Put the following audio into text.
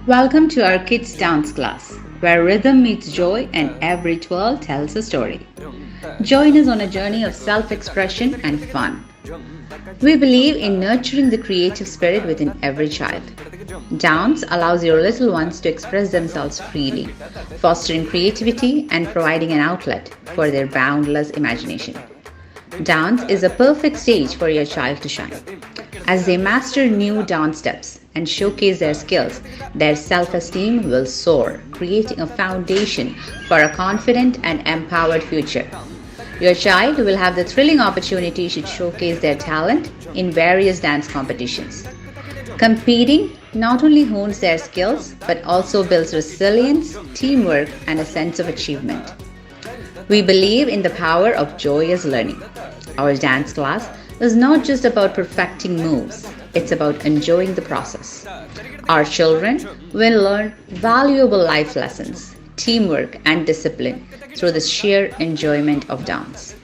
Welcome to our kids' dance class, where rhythm meets joy and every twirl tells a story. Join us on a journey of self expression and fun. We believe in nurturing the creative spirit within every child. Dance allows your little ones to express themselves freely, fostering creativity and providing an outlet for their boundless imagination. Dance is a perfect stage for your child to shine. As they master new dance steps and showcase their skills, their self-esteem will soar, creating a foundation for a confident and empowered future. Your child will have the thrilling opportunity to showcase their talent in various dance competitions. Competing not only hones their skills but also builds resilience, teamwork, and a sense of achievement. We believe in the power of joyous learning. Our dance class is not just about perfecting moves, it's about enjoying the process. Our children will learn valuable life lessons, teamwork, and discipline through the sheer enjoyment of dance.